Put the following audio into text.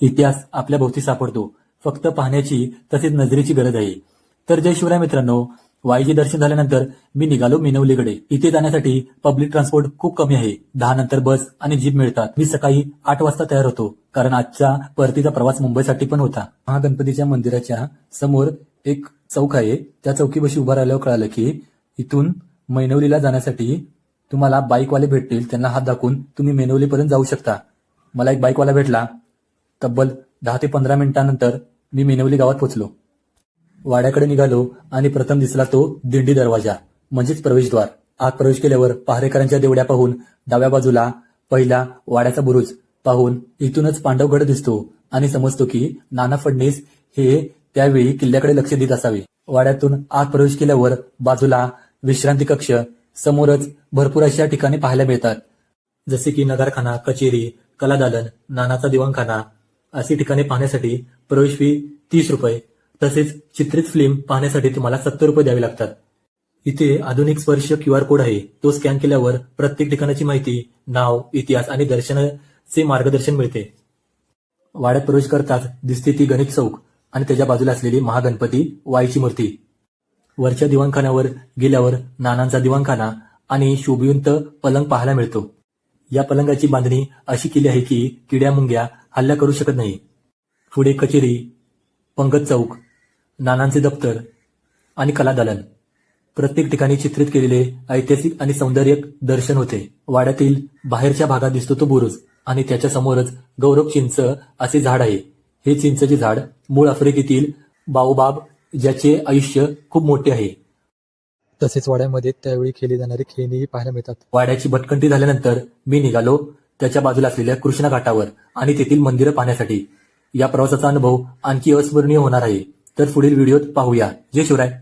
इतिहास आपल्या भोवती सापडतो, फक्त पाहण्याची तसेच नजरेची गरज आहे. तर जय शिवराय मित्रांनो, वाईचे दर्शन झाल्यानंतर मी निघालो मेनवलीकडे. इथे जाण्यासाठी पब्लिक ट्रान्सपोर्ट खूप कमी आहे. 10 नंतर बस आणि जीप मिळतात. मी सकाळी 8 वाजता तयार होतो, कारण आजचा परतीचा प्रवास मुंबईसाठी पण होता. महागणपतीच्या मंदिराच्या समोर एक चौक आहे. त्या चौकीपाशी उभा राहिल्यावर कळालं की इथून मेनवलीला जाण्यासाठी तुम्हाला बाईकवाले भेटतील. त्यांना हात दाखवून तुम्ही मेनवलीपर्यंत जाऊ शकता. मला एक बाईकवाला भेटला. तब्बल 10 ते 15 मिनिटांनंतर मी मेनवली गावात पोहोचलो. वाड्याकडे निघालो आणि प्रथम दिसला तो दिंडी दरवाजा, म्हणजेच प्रवेशद्वार. आत प्रवेश केल्यावर पहारेकरांच्या देवड्या पाहून डाव्या बाजूला पहिला वाड्याचा बुरुज पाहून इथूनच पांडवगड दिसतो आणि समजतो की नाना फडणीस हे त्यावेळी किल्ल्याकडे लक्ष देत असावे. वाड्यातून आत प्रवेश केल्यावर बाजूला विश्रांती कक्ष, समोरच भरपूर अशा ठिकाणी पाहायला मिळतात, जसे की नगारखाना, कचेरी, कलादालन, नानाचा दिवाणखाना. अशी ठिकाणी पाहण्यासाठी प्रवेश फी 30 रुपये, तसेच चित्रित फिल्म पाहण्यासाठी तुम्हाला 70 रुपये द्यावे लागतात. इथे आधुनिक स्पर्श QR कोड आहे. तो स्कॅन केल्यावर प्रत्येक ठिकाणाची माहिती, नाव, इतिहास आणि दर्शनाचे मार्गदर्शन मिळते. वाड्यात प्रवेश करताच दिसते ती गणेश चौक आणि त्याच्या बाजूला असलेली महागणपती वाईची मूर्ती. वरच्या दिवाणखान्यावर गेल्यावर नानांचा दिवाणखाना आणि शोभिवंत पलंग पाहायला मिळतो. या पलंगाची बांधणी अशी केली आहे की किड्या मुंग्या हल्ला करू शकत नाही. पुढे कचेरी, पंगत चौक, नानांचे दप्तर आणि कलादालन. प्रत्येक ठिकाणी चित्रित केलेले ऐतिहासिक आणि सौंदर्य दर्शन होते. वाड्यातील बाहेरच्या भागात दिसतो तो बुरुज आणि त्याच्या समोरच गौरव चिंच असे झाड आहे. हे चिंचचे झाड मूळ आफ्रिकेतील बाओबाब, ज्याचे आयुष्य खूप मोठे आहे. तसेच वाड्यामध्ये त्यावेळी खेळली जाणारी खेळणीही पाहायला मिळतात. वाड्याची भटकंती झाल्यानंतर मी निघालो त्याच्या बाजूला असलेल्या कृष्णा घाटावर आणि तेथील मंदिरं पाहण्यासाठी. या प्रवासाचा अनुभव आणखी अविस्मरणीय होणार आहे. तर पुढील व्हिडिओत पाहूया. जय शिवराय.